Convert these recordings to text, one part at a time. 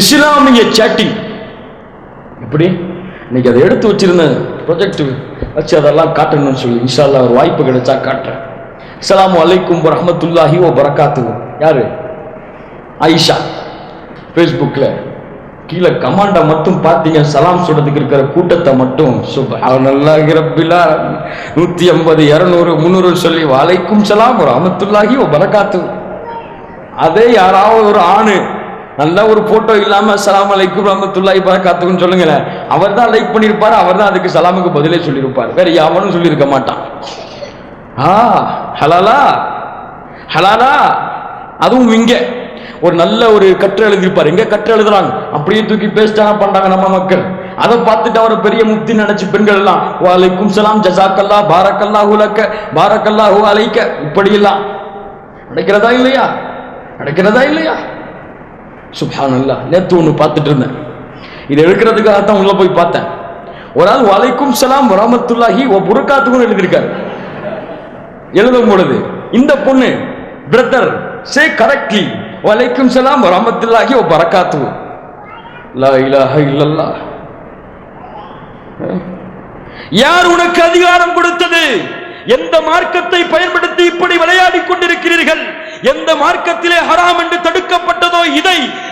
இஸ்லாமிய சேட்டிங் எப்படி இன்னைக்கு அதை எடுத்து வச்சிருந்தேன் ப்ரொஜெக்ட் வச்சு அதெல்லாம் காட்டணும்னு சொல்லி இன்ஷா அல்லாஹ் ஒரு வாய்ப்பு கிடைச்சா காட்டுறேன். அஸ்ஸலாமு அலைக்கும் வரஹ்மத்துல்லாஹி வபரகாத்துஹு. யாரு? ஆயிஷா. ஃபேஸ்புக்கில் கீழே கமாண்டை மட்டும் பார்த்தீங்க, சலாம் சொல்றதுக்கு இருக்கிற கூட்டத்தை மட்டும் சுப்ஹானல்லாஹி ரப்பில் ஆலமீன் 150 200 300 சொல்லி வலைக்கும் சலாம் வரஹ்மத்துல்லாஹி வபரகாத்துஹு. அதே யாராவது ஒரு ஆணு நல்ல ஒரு போட்டோ இல்லாம அஸ்ஸலாமு அலைக்கும் ரஹ்மத்துல்லாஹி வபரகாத்துஹுன்னு சொல்லுங்களேன், அவர் தான் லைக் பண்ணியிருப்பாரு, அவர் தான் அதுக்கு சலாமுக்கு பதிலே சொல்லியிருப்பார், வேற யாவனும் சொல்லியிருக்க மாட்டான். ஹலாலா ஹலாலா. அதுவும் இங்க ஒரு நல்ல ஒரு கற்று எழுதியிருப்பார், எங்க கற்று எழுதுறாங்க அப்படியே தூக்கி பேஸ்டாக பண்றாங்க நம்ம மக்கள். அதை பார்த்துட்டு அவரை பெரிய முக்தி நினைச்சு பெண்கள் எல்லாம் வலைக்கும் சலாம் ஜஸாக்கல்லா பாரக்கல்லாஹு லக்க பாரக்கல்லாஹு அலைக்க இப்படியெல்லாம் நடக்கிறதா இல்லையா? நடக்கிறதா இல்லையா? சுப்ஹானல்லாஹ். நேத்து ஒன்று பார்த்துட்டு இருந்தேன், இதை எடுக்கிறதுக்காகத்தான் உள்ள போய் பார்த்தேன். ஒரு ஆள் வலைக்கும் சலாம் வரஹ்மத்துல்லாஹி வபரகாத்துஹு எழுதியிருக்காரு. எழுதும் பொழுது இந்த பொண்ணு பிரதர் சே கரெக்ட்லி வலைக்கும் சலாம் வரஹ்மத்துல்லாஹி வபரகாத்துஹு. லா இலாஹ இல்லல்லாஹ். யார் உனக்கு அதிகாரம் கொடுத்தது? எந்த மார்க்கத்தை பயன்படுத்தி இப்படி விளையாடி கொண்டிருக்கிறீர்கள்? எந்த மார்க்கத்திலே ஹராம் என்று தடுக்கப்பட்டதோ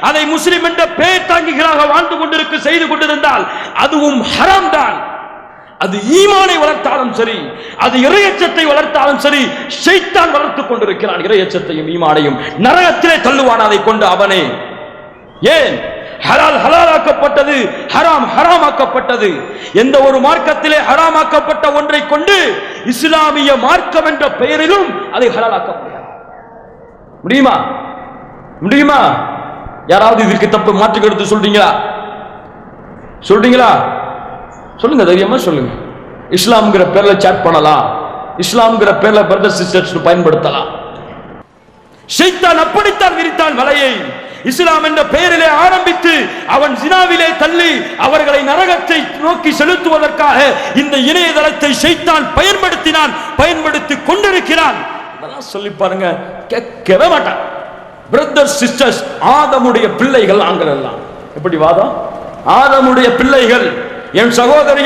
அதை முஸ்லிம் என்ற பெயர் தாங்கிகளாக வாழ்ந்து கொண்டிருக்க செய்து கொண்டிருந்தால் அதுவும் ஹராம் தான். அது ஈமானை வளர்த்தாலும் சரி, அது இறையச்சத்தை வளர்த்தாலும் சரி, ஷைத்தான் வளர்த்துக் கொண்டிருக்கிறான். இறையச்சத்தையும் ஈமானையும் நரகத்திலே தள்ளுவான் அதை கொண்டு அவனே. ஏன் ஹலால் ஹலாலாக்கப்பட்டது, ஹராம் ஹராமாக்கப்பட்டது? எந்த ஒரு மார்க்கத்திலே ஹராமாக்கப்பட்ட ஒன்றை கொண்டு இஸ்லாமிய மார்க்கம் என்ற பெயரிலும் அதை ஹலாலாக்க முடியுமா? முடியுமா? யாராவது இதற்கு தப்பு மாற்று கருத்து சொல்றீங்களா? சொல்றீங்களா? சொல்லுங்க, தைரியமா சொல்லுங்க. இஸ்லாம்ங்கிற பேர்ல சாட் பண்ணலாம், இஸ்லாம்ங்கிற பேர்ல பிரதர் சிஸ்டர்ஸ் பயன்படுத்தலாம். ஷைத்தான் அப்படித்தான் விரித்தான் வலையை. இஸ்லாம் என்ற பெயரிலே ஆரம்பித்து அவன் ஜினாவிலே தள்ளி அவர்களை நரகத்தை நோக்கி செலுத்துவதற்காக இந்த இணையதளத்தை ஷைத்தான் பயன்படுத்தினான், பயன்படுத்தி கொண்டிருக்கிறான். அதெல்லாம் சொல்லி பாருங்க, கேட்கவே மாட்டான். பிரதர் சிஸ்டர்ஸ், ஆதமுடைய பிள்ளைகள் நாங்கள் எல்லாம். எப்படி வாதம்? ஆதமுடைய பிள்ளைகள், என் சகோதரி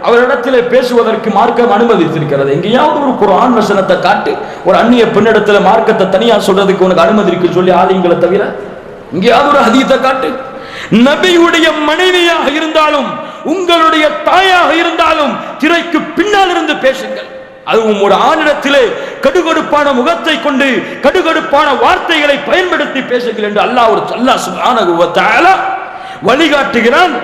அவரிடத்திலே பேசுவதற்கு மார்க்கம் அனுமதித்திருக்கிறது. எங்கேயாவது ஒரு குர்ஆன் வசனத்தை காட்டு, ஒரு அந்நிய பெண்ணிடத்துல மார்க்கத்தை தனியா சொல்றதுக்கு உனக்கு அனுமதி இருக்கு சொல்லி ஆதிங்களை தவிர எங்கேயாவது ஒரு ஹதீஸை காட்டு. நபியுடைய மனைவியாக இருந்தாலும் உங்களுடைய தாயாக இருந்தாலும் திரைக்கு பின்னால் இருந்து பேசுங்கள். அதுவும் ஒரு ஆணிடத்திலே கடுகடுப்பான முகத்தை கொண்டு கடுகடுப்பான வார்த்தைகளை பயன்படுத்தி பேசுங்கள் என்று அல்லாஹ் சுப்ஹானஹு வ தஆலா வழிகாட்டுகிறான்.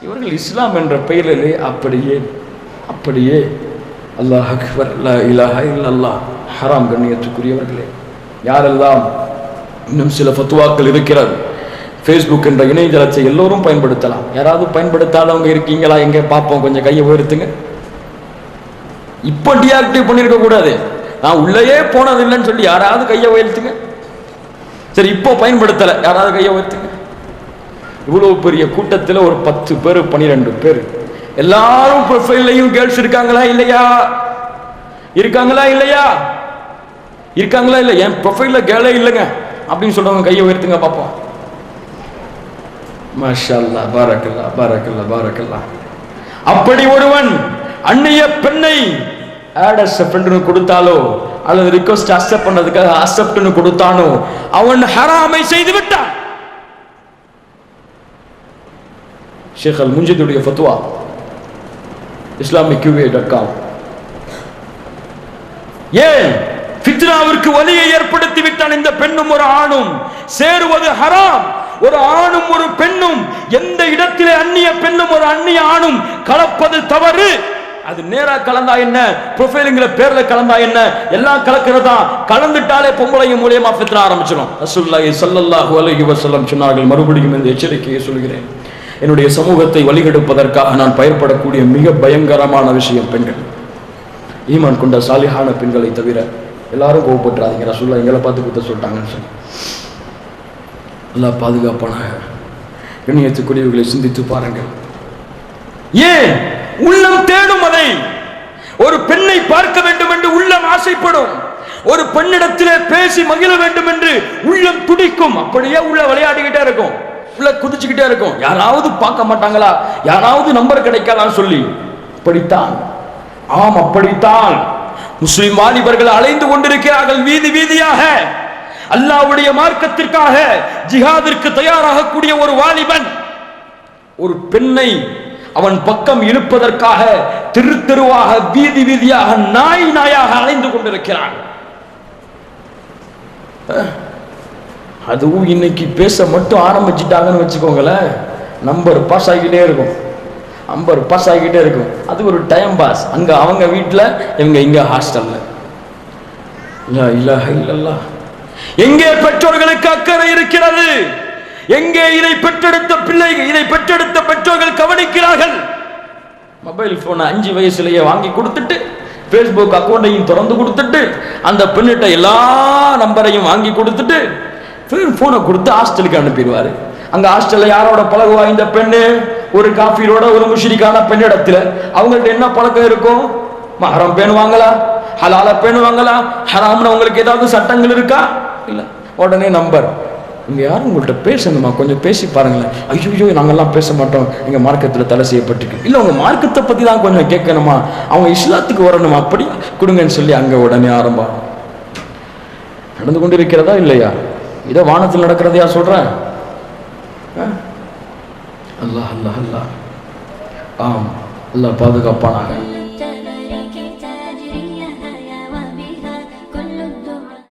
இவர்கள் இஸ்லாம் என்ற பெயரிலே அப்படியே அல்லாஹ் அக்பர் லா இலாஹ இல்லல்லாஹ் ஹராம். கண்ணியத்துக்குரியவர்களே, யாரெல்லாம் இன்னும் சில ஃபத்வாக்கள் இருக்கிறது. ஃபேஸ்புக் என்ற இணையதளத்தை எல்லோரும் பயன்படுத்தலாம். யாராவது பயன்படுத்தாதவங்க இருக்கீங்களா? எங்க பார்ப்போம், கொஞ்சம் கையை உயர்த்துங்க. இப்போ டீஆக்டிவ் பண்ணிருக்க கூடாது, நான் உள்ளேயே போனதில்லைன்னு சொல்லி யாராவது கையை உயர்த்துங்க. சரி, இப்போ பயன்படுத்தல, யாராவது கையை உயர்த்துங்க. இவ்வளவு பெரிய கூட்டத்தில் ஒரு 10 பேர் 12 பேர் எல்லாரும் ப்ரொஃபைல்லையும் கேர்ள்ஸ் இருக்காங்களா இல்லையா? இருக்காங்களா இல்லையா? இருக்காங்களா இல்ல? என் ப்ரொஃபைல்ல கேர்ளே இல்லைங்க அப்படின்னு சொல்றவங்க கையை உயர்த்துங்க பார்ப்போம். மாஷா அல்லாஹ், பாரக்கல்லாஹ் பாரக்கல்லாஹ் பாரக்கல்லாஹ். அப்படி ஒருவன் அந்நிய பெண்ணை ஆட் அஸ் எ ஃப்ரெண்ட்னு கொடுத்தாலோ அல்லது ரிக்வெஸ்ட் அக்செப்ட் பண்ணதுக்காக அக்செப்ட்னு கொடுத்தானோ அவன் ஹராமை செய்து விட்டான். ஷேக் அல் முன்ஜிதுடைய ஃபத்வா islamiqwa.com. ஏன் ஃபித்னாவிற்கு வலியை ஏற்படுத்தி விட்டான் இந்த பெண்ணும் ஒரு ஆணும். சேருவது ஹராம். ஒரு ஆணும் ஒரு பெண்ணும் எந்த இடத்திலே அந்நிய பெண்ணும் ஒரு அந்நிய ஆணும் கலப்பது தவறு. அது நேரா கலந்தா என்ன, ப்ரொஃபைலுங்கிற பேர்ல கலந்தா என்ன, எல்லாம் கலக்கிறதா. கலந்துட்டாலே பொம்பளையும் மூலியமா ஃபித்னா ஆரம்பிச்சிடும். ரசூலுல்லாஹி ஸல்லல்லாஹு அலைஹி வஸல்லம் சொன்னார்கள், மறுபடியும் இந்த எச்சரிக்கையை சொல்கிறேன், என்னுடைய சமூகத்தை வழிகெடுப்பதற்காக நான் பயன்படக்கூடிய மிக பயங்கரமான விஷயம் பெண்கள். ஈமான் கொண்ட சாலிஹான பெண்களை தவிர எல்லாரும் கோவப்பட்டுறாதீங்க, ரசூலுல்லாஹ் எங்களை பார்த்து குத்த சொல்லிட்டாங்கன்னு சொல்லி. அல்லாஹ் பாதுகாப்பானாக. கண்ணியத்துக்குரியவர்களை சிந்தித்து பாருங்கள். ஏன் உள்ளம் தேடும் அதை. ஒரு பெண்ணை பார்க்க வேண்டும் என்று உள்ளம் ஆசைப்படும். ஒரு பெண்ணிடத்திலே பேசி மகிழ வேண்டும் என்று உள்ளம் துடிக்கும். அப்படியே உள்ள விளையாடிக்கிட்டே இருக்கும். குதிச்சுக்கிட்டே இருக்கும். யாராவது பார்க்க மாட்டாங்களா, யாராவது நம்பர் கிடைக்காதான்னு சொல்லி. அப்படித்தான், ஆம் அப்படித்தான் முஸ்லிம் வாலிபர்கள் அலைந்து கொண்டிருக்கிறார்கள் வீதி வீதியாக. அல்லாஹ்வுடைய மார்க்கத்திற்காக ஜிஹாதிற்கு தயாராகக்கூடிய ஒரு வாலிபன் ஒரு பெண்ணை அவன் பக்கம் இழுப்பதற்காக தெரு தெருவாக வீதி வீதியாக நாய் நாயாக அலைந்து கொண்டிருக்கிறான். அதுவும் இன்னைக்கு பேச மட்டும் ஆரம்பிச்சுட்டாங்கன்னு வச்சுக்கோங்களேன், நம்பர் பாஸ் ஆகிக்கிட்டே இருக்கும், நம்பர் பாஸ் ஆகிக்கிட்டே இருக்கும். அது ஒரு டைம் பாஸ். அங்க அவங்க வீட்டில், இவங்க இங்க ஹாஸ்டல்ல. லா இலாஹ இல்லல்லாஹ். எங்கே பெற்றோர்களுக்கு அக்கறை இருக்கிறது? எங்கே இதை பெற்றெடுத்த பிள்ளைகள், இதை பெற்றெடுத்த பெற்றோர்கள் கவனிக்கிறார்கள்? மொபைல் போனை 5 வயசுலயே வாங்கி கொடுத்துட்டு, பேஸ்புக் அக்கௌண்டையும் திறந்து கொடுத்துட்டு, அந்த பெண்ணிட்ட எல்லா நம்பரையும் வாங்கி கொடுத்துட்டு போனை கொடுத்து ஹாஸ்டலுக்கு அனுப்பிடுவாரு. அங்க ஹாஸ்டல்ல யாரோட பழகுவா இந்த பெண்ணு? ஒரு காஃபிரோட, ஒரு முஷ்ரிக்கான பெண்ணிடத்துல. அவங்கள்ட்ட என்ன பழக்கம் இருக்கும்? மஹரம் பேணுவாங்களா, ஹலால பேணுவாங்களா, ஹராம்னு உங்களுக்கு ஏதாவது சட்டங்கள் இருக்கா? இல்ல. உடனே நம்பர், இங்க யாரும் உங்கள்கிட்ட பேசணுமா, கொஞ்சம் பேசி பாருங்களேன். ஐயோ நாங்கெல்லாம் பேச மாட்டோம், எங்க மார்க்கத்துல தடை செய்யப்பட்டிருக்கு. இல்ல, உங்க மார்க்கத்தை பத்தி தான் கொஞ்சம் கேட்கணுமா, அவங்க இஸ்லாத்துக்கு வரணுமா, அப்படி கொடுங்கன்னு சொல்லி அங்க உடனே ஆரம்பம். நடந்து கொண்டிருக்கிறதா இல்லையா? இதை வானத்தில் நடக்கிறதையா சொல்றேன்? அல்லாஹ் அல்லாஹ் அல்லாஹ். ஆம், அல்லாஹ் பாதுகாப்பானாக.